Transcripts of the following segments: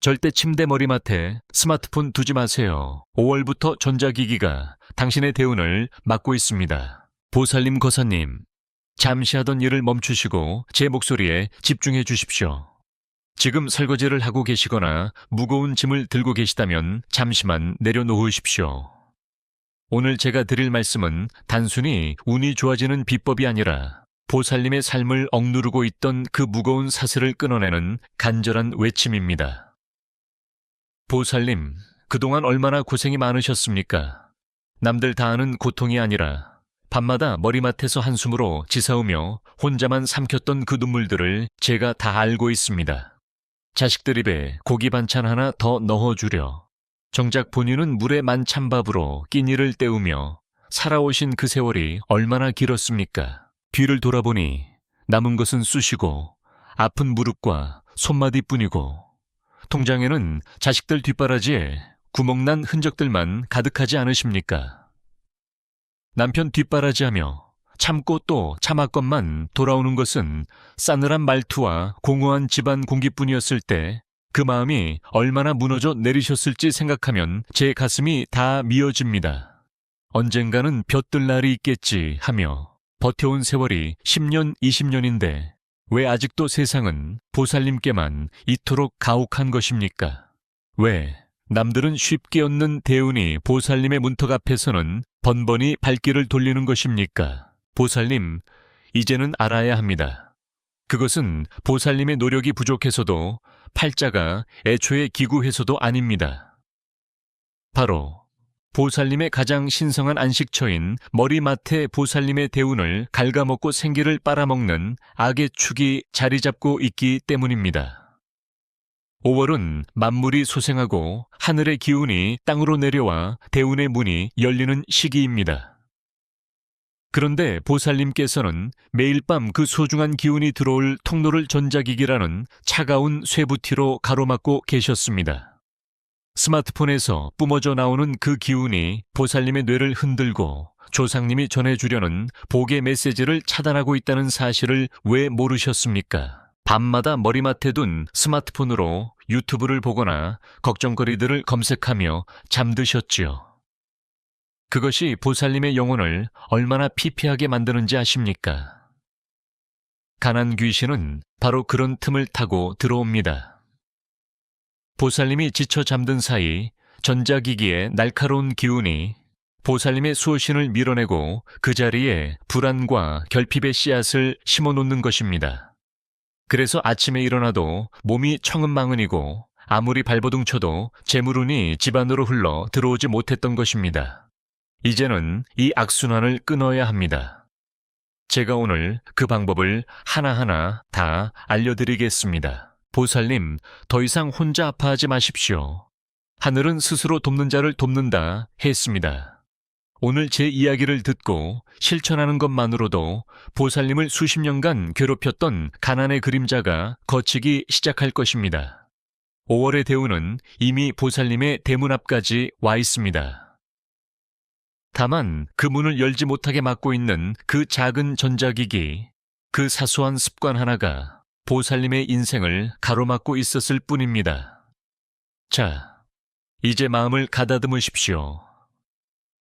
절대 침대 머리맡에 스마트폰 두지 마세요. 5월부터 전자기기가 당신의 대운을 막고 있습니다. 보살님 거사님, 잠시 하던 일을 멈추시고 제 목소리에 집중해 주십시오. 지금 설거지를 하고 계시거나 무거운 짐을 들고 계시다면 잠시만 내려놓으십시오. 오늘 제가 드릴 말씀은 단순히 운이 좋아지는 비법이 아니라 보살님의 삶을 억누르고 있던 그 무거운 사슬을 끊어내는 간절한 외침입니다. 보살님, 그동안 얼마나 고생이 많으셨습니까? 남들 다 아는 고통이 아니라 밤마다 머리맡에서 한숨으로 지사오며 혼자만 삼켰던 그 눈물들을 제가 다 알고 있습니다. 자식들 입에 고기 반찬 하나 더 넣어주려 정작 본인은 물에 만 찬밥으로 끼니를 때우며 살아오신 그 세월이 얼마나 길었습니까? 뒤를 돌아보니 남은 것은 쑤시고 아픈 무릎과 손마디뿐이고 통장에는 자식들 뒷바라지에 구멍난 흔적들만 가득하지 않으십니까? 남편 뒷바라지하며 참고 또 참았건만 돌아오는 것은 싸늘한 말투와 공허한 집안 공기뿐이었을 때 그 마음이 얼마나 무너져 내리셨을지 생각하면 제 가슴이 다 미어집니다. 언젠가는 볕들 날이 있겠지 하며 버텨온 세월이 10년, 20년인데 왜 아직도 세상은 보살님께만 이토록 가혹한 것입니까? 왜 남들은 쉽게 얻는 대운이 보살님의 문턱 앞에서는 번번이 발길을 돌리는 것입니까? 보살님, 이제는 알아야 합니다. 그것은 보살님의 노력이 부족해서도 팔자가 애초에 기구해서도 아닙니다. 바로 보살님의 가장 신성한 안식처인 머리맡에 보살님의 대운을 갉아먹고 생기를 빨아먹는 악의 축이 자리 잡고 있기 때문입니다. 5월은 만물이 소생하고 하늘의 기운이 땅으로 내려와 대운의 문이 열리는 시기입니다. 그런데 보살님께서는 매일 밤 그 소중한 기운이 들어올 통로를 전자기기라는 차가운 쇠부티로 가로막고 계셨습니다. 스마트폰에서 뿜어져 나오는 그 기운이 보살님의 뇌를 흔들고 조상님이 전해주려는 복의 메시지를 차단하고 있다는 사실을 왜 모르셨습니까? 밤마다 머리맡에 둔 스마트폰으로 유튜브를 보거나 걱정거리들을 검색하며 잠드셨지요. 그것이 보살님의 영혼을 얼마나 피폐하게 만드는지 아십니까? 가난 귀신은 바로 그런 틈을 타고 들어옵니다. 보살님이 지쳐 잠든 사이 전자기기의 날카로운 기운이 보살님의 수호신을 밀어내고 그 자리에 불안과 결핍의 씨앗을 심어놓는 것입니다. 그래서 아침에 일어나도 몸이 청은망은이고 아무리 발버둥 쳐도 재물운이 집안으로 흘러 들어오지 못했던 것입니다. 이제는 이 악순환을 끊어야 합니다. 제가 오늘 그 방법을 하나하나 다 알려드리겠습니다. 보살님, 더 이상 혼자 아파하지 마십시오. 하늘은 스스로 돕는 자를 돕는다 했습니다. 오늘 제 이야기를 듣고 실천하는 것만으로도 보살님을 수십 년간 괴롭혔던 가난의 그림자가 걷히기 시작할 것입니다. 5월의 대운은 이미 보살님의 대문 앞까지 와 있습니다. 다만 그 문을 열지 못하게 막고 있는 그 작은 전자기기, 그 사소한 습관 하나가 보살님의 인생을 가로막고 있었을 뿐입니다. 자, 이제 마음을 가다듬으십시오.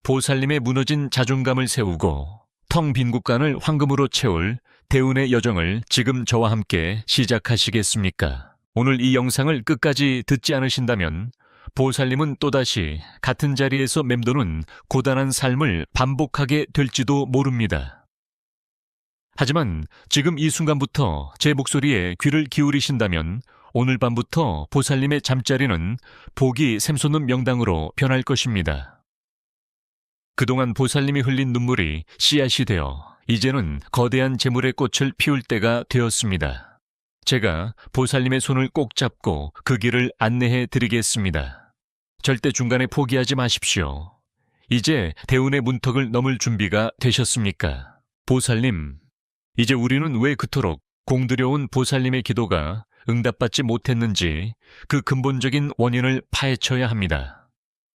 보살님의 무너진 자존감을 세우고 텅 빈 곳간을 황금으로 채울 대운의 여정을 지금 저와 함께 시작하시겠습니까? 오늘 이 영상을 끝까지 듣지 않으신다면 보살님은 또다시 같은 자리에서 맴도는 고단한 삶을 반복하게 될지도 모릅니다. 하지만 지금 이 순간부터 제 목소리에 귀를 기울이신다면 오늘 밤부터 보살님의 잠자리는 복이 샘솟는 명당으로 변할 것입니다. 그동안 보살님이 흘린 눈물이 씨앗이 되어 이제는 거대한 재물의 꽃을 피울 때가 되었습니다. 제가 보살님의 손을 꼭 잡고 그 길을 안내해 드리겠습니다. 절대 중간에 포기하지 마십시오. 이제 대운의 문턱을 넘을 준비가 되셨습니까? 보살님, 이제 우리는 왜 그토록 공들여온 보살님의 기도가 응답받지 못했는지 그 근본적인 원인을 파헤쳐야 합니다.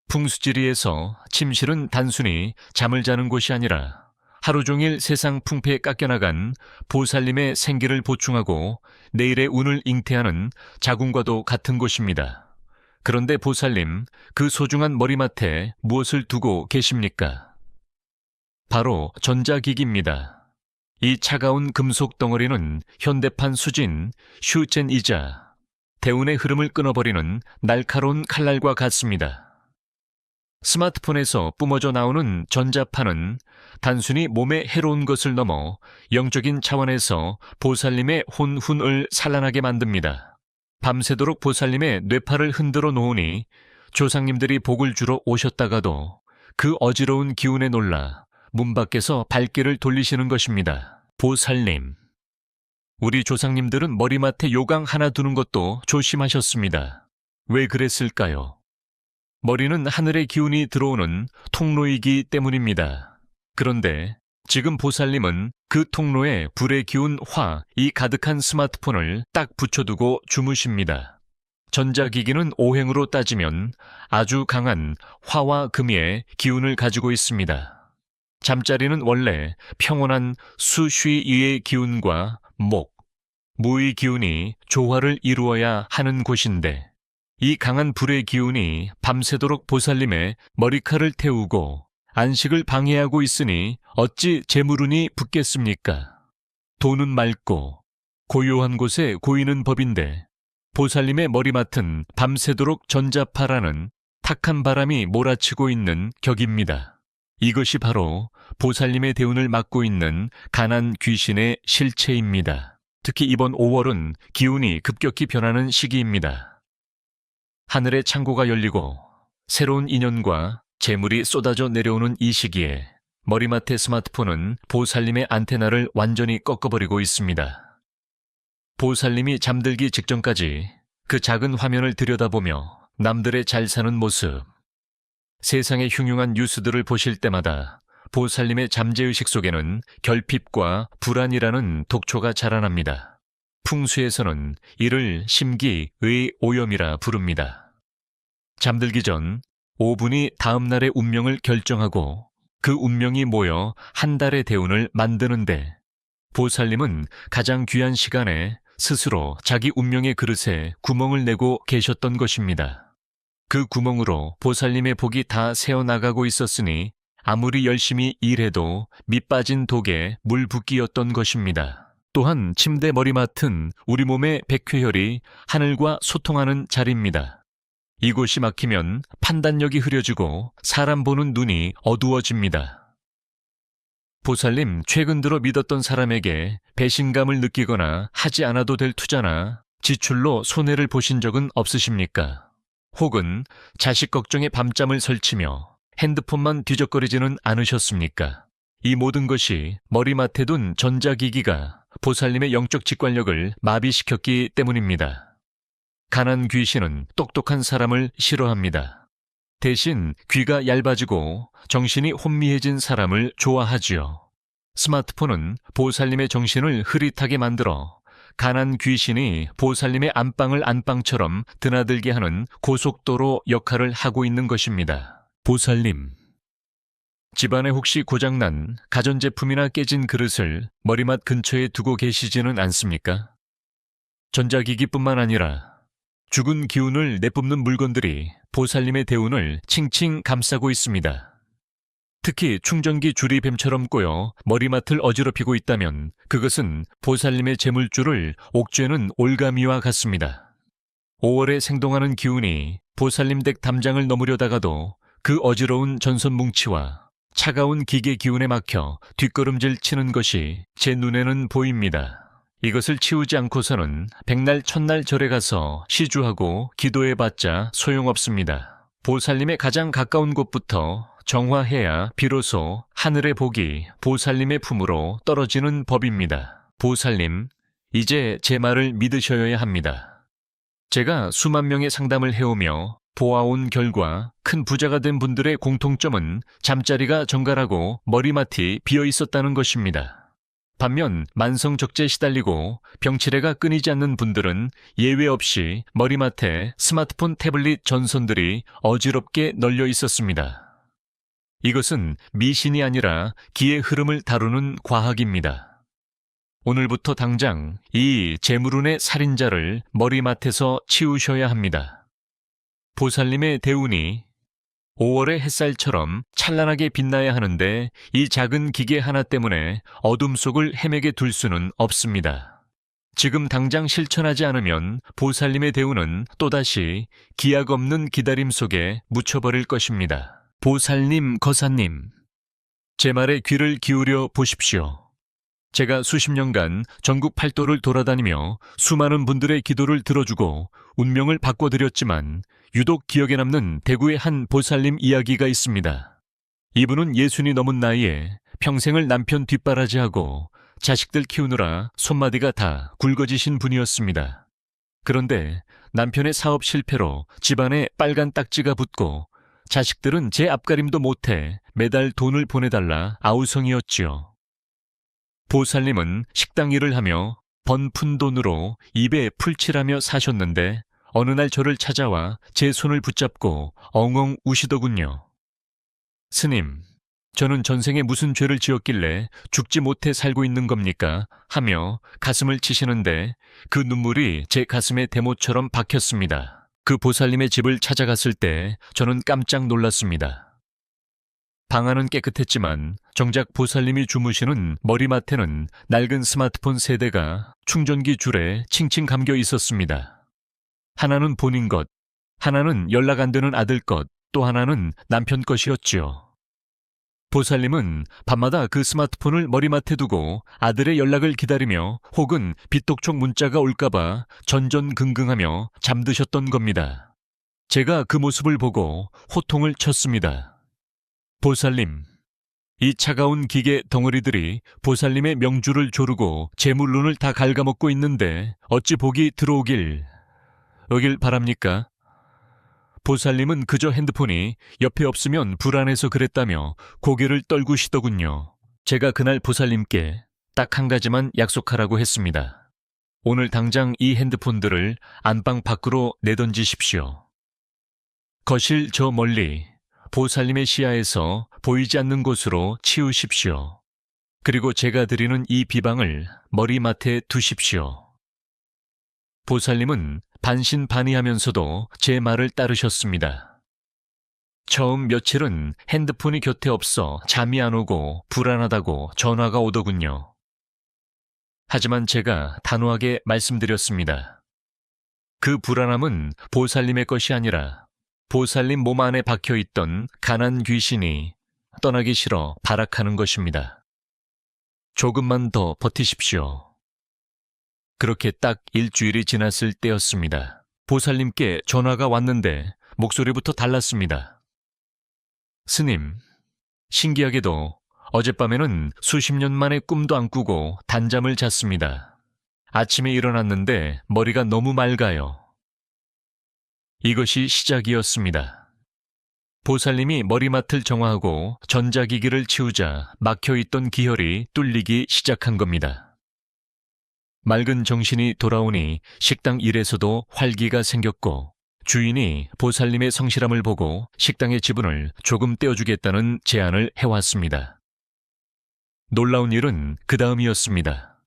풍수지리에서 침실은 단순히 잠을 자는 곳이 아니라 하루 종일 세상 풍패에 깎여나간 보살님의 생기를 보충하고 내일의 운을 잉태하는 자궁과도 같은 곳입니다. 그런데 보살님, 그 소중한 머리맡에 무엇을 두고 계십니까? 바로 전자기기입니다. 이 차가운 금속 덩어리는 현대판 수진, 슈젠이자 대운의 흐름을 끊어버리는 날카로운 칼날과 같습니다. 스마트폰에서 뿜어져 나오는 전자파는 단순히 몸에 해로운 것을 넘어 영적인 차원에서 보살님의 혼훈을 산란하게 만듭니다. 밤새도록 보살님의 뇌파를 흔들어 놓으니 조상님들이 복을 주러 오셨다가도 그 어지러운 기운에 놀라 문 밖에서 발길을 돌리시는 것입니다. 보살님, 우리 조상님들은 머리맡에 요강 하나 두는 것도 조심하셨습니다. 왜 그랬을까요? 머리는 하늘의 기운이 들어오는 통로이기 때문입니다. 그런데 지금 보살님은 그 통로에 불의 기운 이 가득한 스마트폰을 딱 붙여두고 주무십니다. 전자기기는 오행으로 따지면 아주 강한 화와 금의 기운을 가지고 있습니다. 잠자리는 원래 평온한 수쉬이의 기운과 무의 기운이 조화를 이루어야 하는 곳인데 이 강한 불의 기운이 밤새도록 보살님의 머리칼을 태우고 안식을 방해하고 있으니 어찌 재물운이 붙겠습니까? 돈은 맑고 고요한 곳에 고이는 법인데 보살님의 머리맡은 밤새도록 전자파라는 탁한 바람이 몰아치고 있는 격입니다. 이것이 바로 보살님의 대운을 막고 있는 가난 귀신의 실체입니다. 특히 이번 5월은 기운이 급격히 변하는 시기입니다. 하늘의 창고가 열리고 새로운 인연과 재물이 쏟아져 내려오는 이 시기에 머리맡의 스마트폰은 보살님의 안테나를 완전히 꺾어버리고 있습니다. 보살님이 잠들기 직전까지 그 작은 화면을 들여다보며 남들의 잘 사는 모습, 세상의 흉흉한 뉴스들을 보실 때마다 보살님의 잠재의식 속에는 결핍과 불안이라는 독초가 자라납니다. 풍수에서는 이를 심기의 오염이라 부릅니다. 잠들기 전 5분이 다음 날의 운명을 결정하고 그 운명이 모여 한 달의 대운을 만드는데 보살님은 가장 귀한 시간에 스스로 자기 운명의 그릇에 구멍을 내고 계셨던 것입니다. 그 구멍으로 보살님의 복이 다 새어나가고 있었으니 아무리 열심히 일해도 밑빠진 독에 물 붓기였던 것입니다. 또한 침대 머리맡은 우리 몸의 백회혈이 하늘과 소통하는 자리입니다. 이곳이 막히면 판단력이 흐려지고 사람 보는 눈이 어두워집니다. 보살님, 최근 들어 믿었던 사람에게 배신감을 느끼거나 하지 않아도 될 투자나 지출로 손해를 보신 적은 없으십니까? 혹은 자식 걱정에 밤잠을 설치며 핸드폰만 뒤적거리지는 않으셨습니까? 이 모든 것이 머리맡에 둔 전자기기가 보살님의 영적 직관력을 마비시켰기 때문입니다. 가난 귀신은 똑똑한 사람을 싫어합니다. 대신 귀가 얇아지고 정신이 혼미해진 사람을 좋아하지요. 스마트폰은 보살님의 정신을 흐릿하게 만들어 가난 귀신이 보살님의 안방을 안방처럼 드나들게 하는 고속도로 역할을 하고 있는 것입니다. 보살님, 집안에 혹시 고장난 가전제품이나 깨진 그릇을 머리맡 근처에 두고 계시지는 않습니까? 전자기기뿐만 아니라 죽은 기운을 내뿜는 물건들이 보살님의 대운을 칭칭 감싸고 있습니다. 특히 충전기 줄이 뱀처럼 꼬여 머리맡을 어지럽히고 있다면 그것은 보살님의 재물줄을 옥죄는 올가미와 같습니다. 5월에 생동하는 기운이 보살님 댁 담장을 넘으려다가도 그 어지러운 전선 뭉치와 차가운 기계 기운에 막혀 뒷걸음질 치는 것이 제 눈에는 보입니다. 이것을 치우지 않고서는 백날 천날 절에 가서 시주하고 기도해봤자 소용없습니다. 보살님의 가장 가까운 곳부터 정화해야 비로소 하늘의 복이 보살님의 품으로 떨어지는 법입니다. 보살님, 이제 제 말을 믿으셔야 합니다. 제가 수만 명의 상담을 해오며 보아온 결과 큰 부자가 된 분들의 공통점은 잠자리가 정갈하고 머리맡이 비어 있었다는 것입니다. 반면 만성적재에 시달리고 병치레가 끊이지 않는 분들은 예외 없이 머리맡에 스마트폰 태블릿 전선들이 어지럽게 널려 있었습니다. 이것은 미신이 아니라 기의 흐름을 다루는 과학입니다. 오늘부터 당장 이 재물운의 살인자를 머리맡에서 치우셔야 합니다. 보살님의 대운이 5월의 햇살처럼 찬란하게 빛나야 하는데 이 작은 기계 하나 때문에 어둠 속을 헤매게 둘 수는 없습니다. 지금 당장 실천하지 않으면 보살님의 대운은 또다시 기약 없는 기다림 속에 묻혀버릴 것입니다. 보살님, 거사님, 제 말에 귀를 기울여 보십시오. 제가 수십 년간 전국 팔도를 돌아다니며 수많은 분들의 기도를 들어주고 운명을 바꿔드렸지만 유독 기억에 남는 대구의 한 보살님 이야기가 있습니다. 이분은 60이 넘은 나이에 평생을 남편 뒷바라지하고 자식들 키우느라 손마디가 다 굵어지신 분이었습니다. 그런데 남편의 사업 실패로 집안에 빨간 딱지가 붙고 자식들은 제 앞가림도 못해 매달 돈을 보내달라 아우성이었지요. 보살님은 식당 일을 하며 번 푼돈으로 입에 풀칠하며 사셨는데 어느 날 저를 찾아와 제 손을 붙잡고 엉엉 우시더군요. 스님, 저는 전생에 무슨 죄를 지었길래 죽지 못해 살고 있는 겁니까? 하며 가슴을 치시는데 그 눈물이 제 가슴에 대못처럼 박혔습니다. 그 보살님의 집을 찾아갔을 때 저는 깜짝 놀랐습니다. 방 안은 깨끗했지만 정작 보살님이 주무시는 머리맡에는 낡은 스마트폰 세대가 충전기 줄에 칭칭 감겨 있었습니다. 하나는 본인 것, 하나는 연락 안 되는 아들 것, 또 하나는 남편 것이었지요. 보살님은 밤마다 그 스마트폰을 머리맡에 두고 아들의 연락을 기다리며 혹은 빚독촉 문자가 올까봐 전전긍긍하며 잠드셨던 겁니다. 제가 그 모습을 보고 호통을 쳤습니다. 보살님, 이 차가운 기계 덩어리들이 보살님의 명주를 조르고 재물론을 다 갉아먹고 있는데 어찌 복이 들어오길 바랍니까? 보살님은 그저 핸드폰이 옆에 없으면 불안해서 그랬다며 고개를 떨구시더군요. 제가 그날 보살님께 딱 한 가지만 약속하라고 했습니다. 오늘 당장 이 핸드폰들을 안방 밖으로 내던지십시오. 거실 저 멀리 보살님의 시야에서 보이지 않는 곳으로 치우십시오. 그리고 제가 드리는 이 비방을 머리맡에 두십시오. 보살님은 반신반의하면서도 제 말을 따르셨습니다. 처음 며칠은 핸드폰이 곁에 없어 잠이 안 오고 불안하다고 전화가 오더군요. 하지만 제가 단호하게 말씀드렸습니다. 그 불안함은 보살님의 것이 아니라 보살님 몸 안에 박혀있던 가난 귀신이 떠나기 싫어 발악하는 것입니다. 조금만 더 버티십시오. 그렇게 딱 일주일이 지났을 때였습니다. 보살님께 전화가 왔는데 목소리부터 달랐습니다. 스님, 신기하게도 어젯밤에는 수십 년 만에 꿈도 안 꾸고 단잠을 잤습니다. 아침에 일어났는데 머리가 너무 맑아요. 이것이 시작이었습니다. 보살님이 머리맡을 정화하고 전자기기를 치우자 막혀있던 기혈이 뚫리기 시작한 겁니다. 맑은 정신이 돌아오니 식당 일에서도 활기가 생겼고 주인이 보살님의 성실함을 보고 식당의 지분을 조금 떼어주겠다는 제안을 해왔습니다. 놀라운 일은 그 다음이었습니다.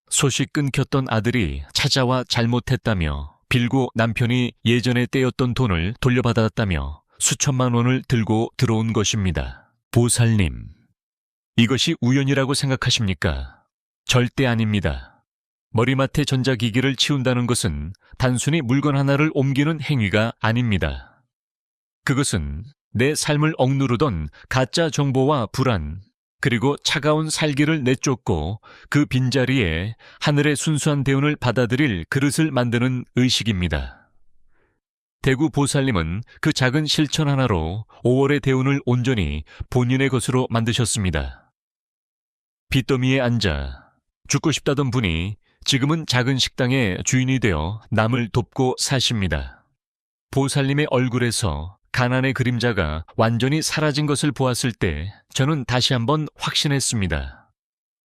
소식 끊겼던 아들이 찾아와 잘못했다며 빌고 남편이 예전에 떼었던 돈을 돌려받았다며 수천만 원을 들고 들어온 것입니다. 보살님, 이것이 우연이라고 생각하십니까? 절대 아닙니다. 머리맡에 전자기기를 치운다는 것은 단순히 물건 하나를 옮기는 행위가 아닙니다. 그것은 내 삶을 억누르던 가짜 정보와 불안, 그리고 차가운 살기를 내쫓고 그 빈자리에 하늘의 순수한 대운을 받아들일 그릇을 만드는 의식입니다. 대구 보살님은 그 작은 실천 하나로 5월의 대운을 온전히 본인의 것으로 만드셨습니다. 빚더미에 앉아 죽고 싶다던 분이 지금은 작은 식당의 주인이 되어 남을 돕고 사십니다. 보살님의 얼굴에서 가난의 그림자가 완전히 사라진 것을 보았을 때 저는 다시 한번 확신했습니다.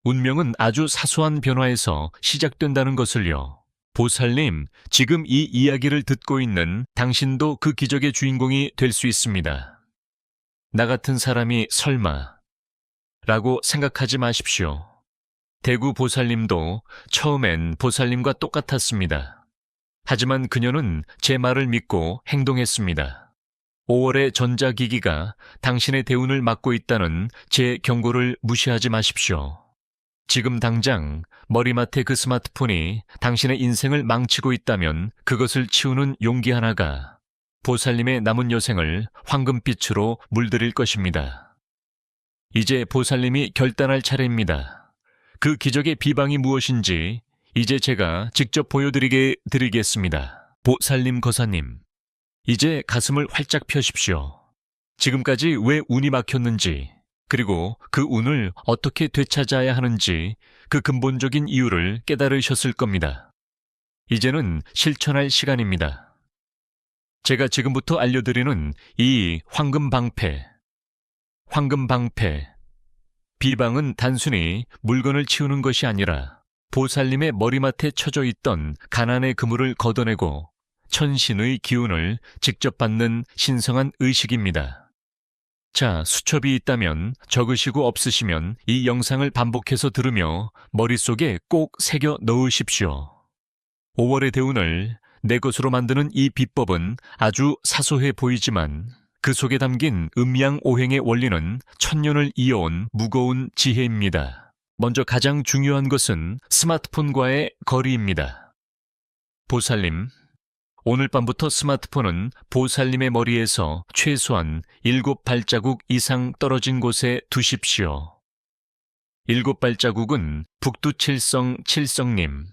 운명은 아주 사소한 변화에서 시작된다는 것을요. 보살님, 지금 이 이야기를 듣고 있는 당신도 그 기적의 주인공이 될 수 있습니다. 나 같은 사람이 설마 라고 생각하지 마십시오. 대구 보살님도 처음엔 보살님과 똑같았습니다. 하지만 그녀는 제 말을 믿고 행동했습니다. 5월의 전자기기가 당신의 대운을 막고 있다는 제 경고를 무시하지 마십시오. 지금 당장 머리맡에 그 스마트폰이 당신의 인생을 망치고 있다면 그것을 치우는 용기 하나가 보살님의 남은 여생을 황금빛으로 물들일 것입니다. 이제 보살님이 결단할 차례입니다. 그 기적의 비방이 무엇인지 이제 제가 직접 보여드리겠습니다. 보살님 거사님, 이제 가슴을 활짝 펴십시오. 지금까지 왜 운이 막혔는지, 그리고 그 운을 어떻게 되찾아야 하는지 그 근본적인 이유를 깨달으셨을 겁니다. 이제는 실천할 시간입니다. 제가 지금부터 알려드리는 이 황금방패, 비방은 단순히 물건을 치우는 것이 아니라 보살님의 머리맡에 쳐져 있던 가난의 그물을 걷어내고 천신의 기운을 직접 받는 신성한 의식입니다. 자, 수첩이 있다면 적으시고 없으시면 이 영상을 반복해서 들으며 머릿속에 꼭 새겨 넣으십시오. 5월의 대운을 내 것으로 만드는 이 비법은 아주 사소해 보이지만 그 속에 담긴 음양오행의 원리는 천년을 이어온 무거운 지혜입니다. 먼저 가장 중요한 것은 스마트폰과의 거리입니다. 보살님, 오늘 밤부터 스마트폰은 보살님의 머리에서 최소한 7발자국 이상 떨어진 곳에 두십시오. 7발자국은 북두칠성님,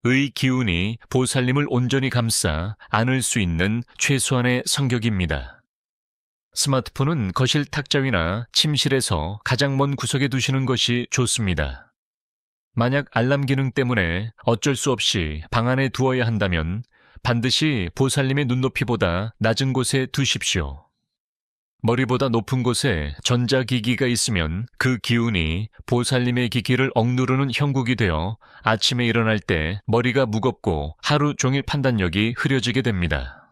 의 기운이 보살님을 온전히 감싸 안을 수 있는 최소한의 성격입니다. 스마트폰은 거실 탁자 위나 침실에서 가장 먼 구석에 두시는 것이 좋습니다. 만약 알람 기능 때문에 어쩔 수 없이 방 안에 두어야 한다면 반드시 보살님의 눈높이보다 낮은 곳에 두십시오. 머리보다 높은 곳에 전자기기가 있으면 그 기운이 보살님의 기기를 억누르는 형국이 되어 아침에 일어날 때 머리가 무겁고 하루 종일 판단력이 흐려지게 됩니다.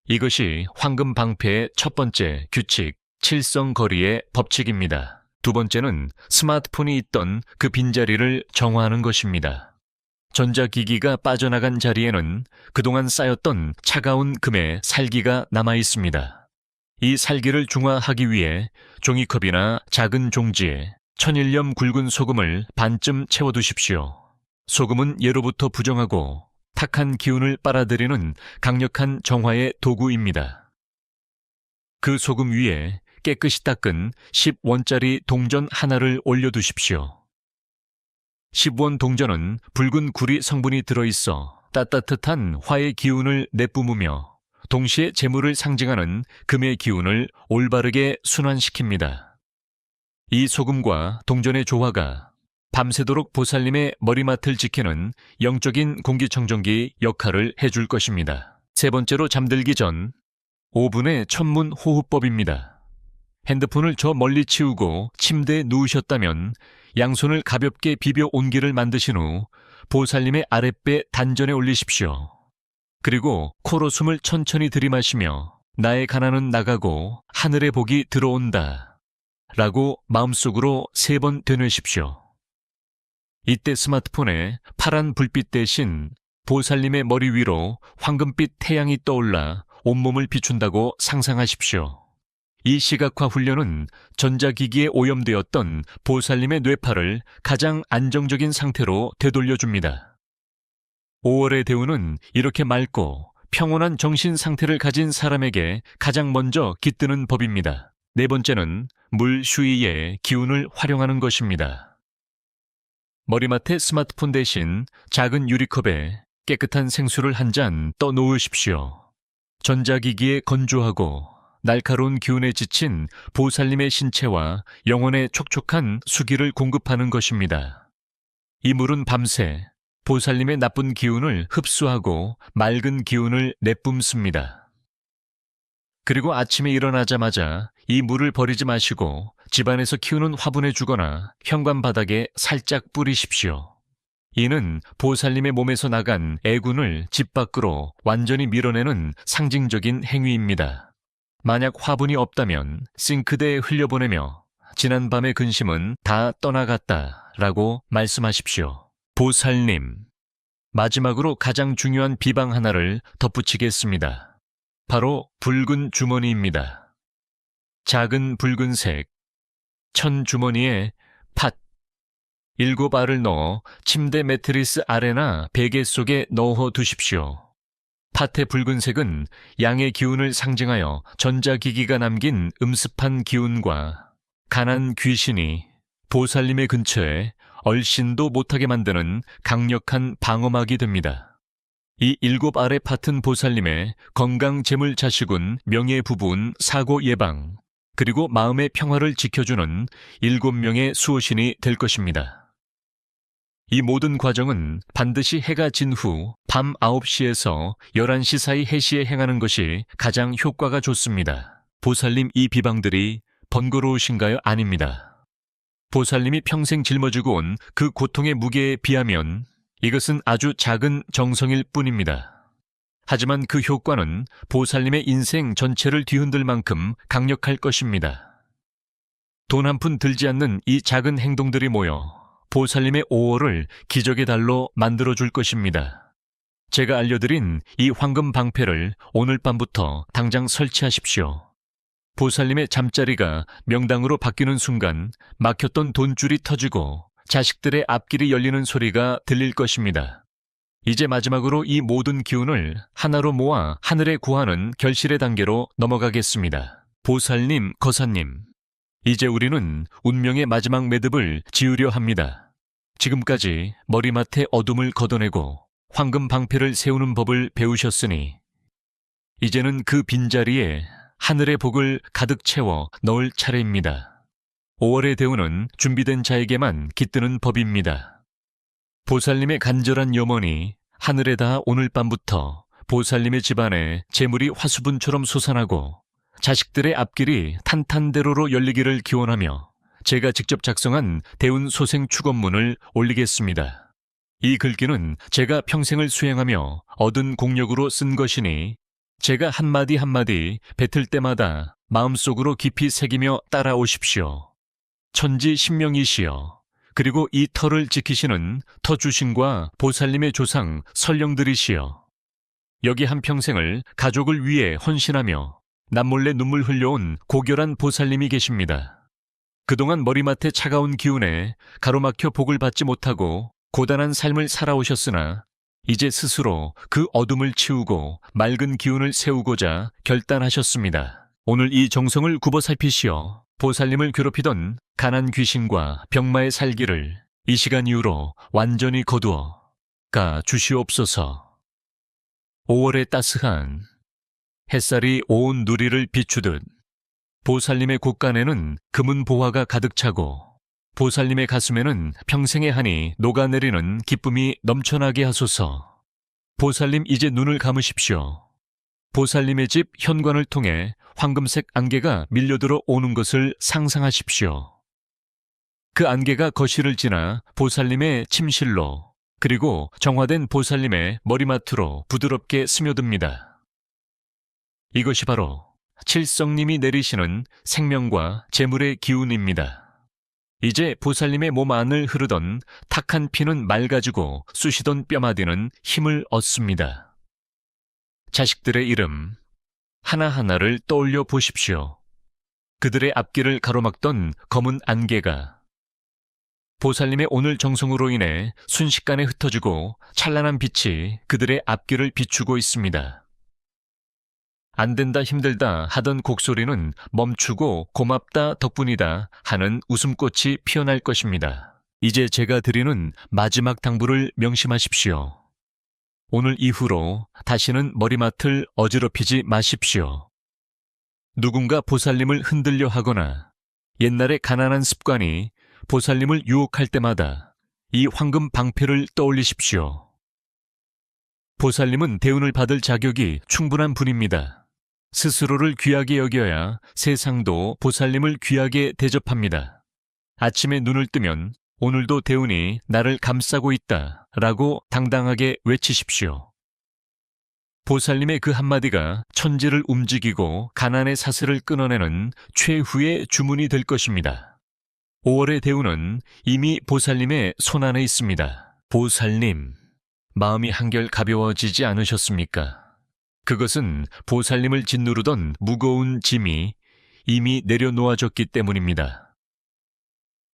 이것이 황금방패의 첫 번째 규칙, 칠성거리의 법칙입니다. 두 번째는 스마트폰이 있던 그 빈자리를 정화하는 것입니다. 전자기기가 빠져나간 자리에는 그동안 쌓였던 차가운 금의 살기가 남아 있습니다. 이 살기를 중화하기 위해 종이컵이나 작은 종지에 천일염 굵은 소금을 반쯤 채워두십시오. 소금은 예로부터 부정하고 탁한 기운을 빨아들이는 강력한 정화의 도구입니다. 그 소금 위에 깨끗이 닦은 10원짜리 동전 하나를 올려두십시오. 10원 동전은 붉은 구리 성분이 들어있어 따뜻한 화의 기운을 내뿜으며 동시에 재물을 상징하는 금의 기운을 올바르게 순환시킵니다. 이 소금과 동전의 조화가 밤새도록 보살님의 머리맡을 지키는 영적인 공기청정기 역할을 해줄 것입니다. 세 번째로 잠들기 전 5분의 천문 호흡법입니다. 핸드폰을 저 멀리 치우고 침대에 누우셨다면 양손을 가볍게 비벼 온기를 만드신 후 보살님의 아랫배 단전에 올리십시오. 그리고 코로 숨을 천천히 들이마시며 나의 가난은 나가고 하늘의 복이 들어온다 라고 마음속으로 3번 되뇌십시오. 이때 스마트폰에 파란 불빛 대신 보살님의 머리 위로 황금빛 태양이 떠올라 온몸을 비춘다고 상상하십시오. 이 시각화 훈련은 전자기기에 오염되었던 보살님의 뇌파를 가장 안정적인 상태로 되돌려줍니다. 5월의 대운은 이렇게 맑고 평온한 정신 상태를 가진 사람에게 가장 먼저 깃드는 법입니다. 네 번째는 물 쉬위의 기운을 활용하는 것입니다. 머리맡에 스마트폰 대신 작은 유리컵에 깨끗한 생수를 한 잔 떠 놓으십시오. 전자기기에 건조하고 날카로운 기운에 지친 보살님의 신체와 영혼에 촉촉한 수기를 공급하는 것입니다. 이 물은 밤새 보살님의 나쁜 기운을 흡수하고 맑은 기운을 내뿜습니다. 그리고 아침에 일어나자마자 이 물을 버리지 마시고 집안에서 키우는 화분에 주거나 현관 바닥에 살짝 뿌리십시오. 이는 보살님의 몸에서 나간 애군을 집 밖으로 완전히 밀어내는 상징적인 행위입니다. 만약 화분이 없다면 싱크대에 흘려보내며 지난밤의 근심은 다 떠나갔다 라고 말씀하십시오. 보살님, 마지막으로 가장 중요한 비방 하나를 덧붙이겠습니다. 바로 붉은 주머니입니다. 작은 붉은색, 천 주머니에 팥, 7알을 넣어 침대 매트리스 아래나 베개 속에 넣어 두십시오. 팥의 붉은색은 양의 기운을 상징하여 전자기기가 남긴 음습한 기운과 가난 귀신이 보살님의 근처에 얼씬도 못하게 만드는 강력한 방어막이 됩니다. 이 7알의 팥은 보살님의 건강 재물 자식운 명예 부부운 사고 예방, 그리고 마음의 평화를 지켜주는 7명의 수호신이 될 것입니다. 이 모든 과정은 반드시 해가 진 후 밤 9시에서 11시 사이 해시에 행하는 것이 가장 효과가 좋습니다. 보살님, 이 비방들이 번거로우신가요? 아닙니다. 보살님이 평생 짊어지고 온 그 고통의 무게에 비하면 이것은 아주 작은 정성일 뿐입니다. 하지만 그 효과는 보살님의 인생 전체를 뒤흔들 만큼 강력할 것입니다. 돈 한 푼 들지 않는 이 작은 행동들이 모여 보살님의 5월을 기적의 달로 만들어줄 것입니다. 제가 알려드린 이 황금 방패를 오늘 밤부터 당장 설치하십시오. 보살님의 잠자리가 명당으로 바뀌는 순간 막혔던 돈줄이 터지고 자식들의 앞길이 열리는 소리가 들릴 것입니다. 이제 마지막으로 이 모든 기운을 하나로 모아 하늘에 구하는 결실의 단계로 넘어가겠습니다. 보살님, 거사님, 이제 우리는 운명의 마지막 매듭을 지으려 합니다. 지금까지 머리맡에 어둠을 걷어내고 황금 방패를 세우는 법을 배우셨으니 이제는 그 빈자리에 하늘의 복을 가득 채워 넣을 차례입니다. 5월의 대우는 준비된 자에게만 깃드는 법입니다. 보살님의 간절한 염원이 하늘에 닿아 오늘 밤부터 보살님의 집안에 재물이 화수분처럼 솟아나고 자식들의 앞길이 탄탄대로로 열리기를 기원하며 제가 직접 작성한 대운 소생 축원문을 올리겠습니다. 이 글귀는 제가 평생을 수행하며 얻은 공력으로 쓴 것이니 제가 한마디 한마디 뱉을 때마다 마음속으로 깊이 새기며 따라오십시오. 천지 신명이시여, 그리고 이 터를 지키시는 터주신과 보살님의 조상 설령들이시여, 여기 한평생을 가족을 위해 헌신하며 남몰래 눈물 흘려온 고결한 보살님이 계십니다. 그동안 머리맡에 차가운 기운에 가로막혀 복을 받지 못하고 고단한 삶을 살아오셨으나 이제 스스로 그 어둠을 치우고 맑은 기운을 세우고자 결단하셨습니다. 오늘 이 정성을 굽어 살피시어 보살님을 괴롭히던 가난 귀신과 병마의 살기를 이 시간 이후로 완전히 거두어 가 주시옵소서. 5월의 따스한 햇살이 온 누리를 비추듯 보살님의 곳간에는 금은 보화가 가득 차고 보살님의 가슴에는 평생의 한이 녹아내리는 기쁨이 넘쳐나게 하소서. 보살님, 이제 눈을 감으십시오. 보살님의 집 현관을 통해 황금색 안개가 밀려들어 오는 것을 상상하십시오. 그 안개가 거실을 지나 보살님의 침실로, 그리고 정화된 보살님의 머리맡으로 부드럽게 스며듭니다. 이것이 바로 칠성님이 내리시는 생명과 재물의 기운입니다. 이제 보살님의 몸 안을 흐르던 탁한 피는 맑아지고 쑤시던 뼈마디는 힘을 얻습니다. 자식들의 이름 하나하나를 떠올려 보십시오. 그들의 앞길을 가로막던 검은 안개가 보살님의 오늘 정성으로 인해 순식간에 흩어지고 찬란한 빛이 그들의 앞길을 비추고 있습니다. 안 된다, 힘들다 하던 곡소리는 멈추고 고맙다, 덕분이다 하는 웃음꽃이 피어날 것입니다. 이제 제가 드리는 마지막 당부를 명심하십시오. 오늘 이후로 다시는 머리맡을 어지럽히지 마십시오. 누군가 보살님을 흔들려 하거나 옛날의 가난한 습관이 보살님을 유혹할 때마다 이 황금 방패를 떠올리십시오. 보살님은 대운을 받을 자격이 충분한 분입니다. 스스로를 귀하게 여겨야 세상도 보살님을 귀하게 대접합니다. 아침에 눈을 뜨면 오늘도 대운이 나를 감싸고 있다 라고 당당하게 외치십시오. 보살님의 그 한마디가 천지를 움직이고 가난의 사슬을 끊어내는 최후의 주문이 될 것입니다. 5월의 대운은 이미 보살님의 손안에 있습니다. 보살님, 마음이 한결 가벼워지지 않으셨습니까? 그것은 보살님을 짓누르던 무거운 짐이 이미 내려놓아졌기 때문입니다.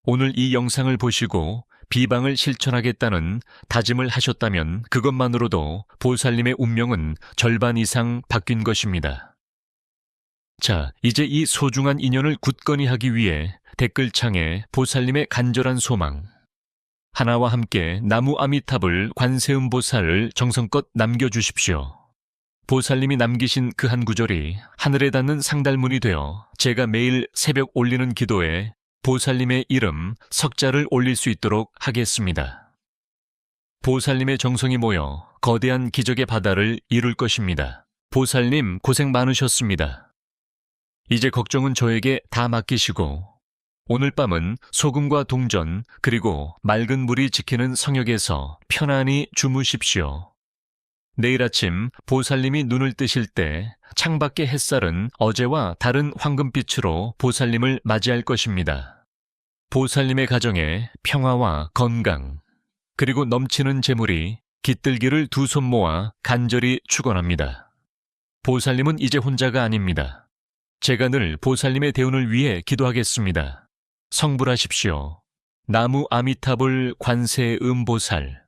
오늘 이 영상을 보시고 비방을 실천하겠다는 다짐을 하셨다면 그것만으로도 보살님의 운명은 절반 이상 바뀐 것입니다. 자, 이제 이 소중한 인연을 굳건히 하기 위해 댓글창에 보살님의 간절한 소망, 하나와 함께 나무 아미탑을 관세음보살을 정성껏 남겨주십시오. 보살님이 남기신 그 한 구절이 하늘에 닿는 상달문이 되어 제가 매일 새벽 올리는 기도에 보살님의 이름 석자를 올릴 수 있도록 하겠습니다. 보살님의 정성이 모여 거대한 기적의 바다를 이룰 것입니다. 보살님 고생 많으셨습니다. 이제 걱정은 저에게 다 맡기시고 오늘 밤은 소금과 동전 그리고 맑은 물이 지키는 성역에서 편안히 주무십시오. 내일 아침 보살님이 눈을 뜨실 때 창밖의 햇살은 어제와 다른 황금빛으로 보살님을 맞이할 것입니다. 보살님의 가정에 평화와 건강, 그리고 넘치는 재물이 깃들기를 두 손 모아 간절히 축원합니다. 보살님은 이제 혼자가 아닙니다. 제가 늘 보살님의 대운을 위해 기도하겠습니다. 성불하십시오. 나무 아미타불 관세음보살.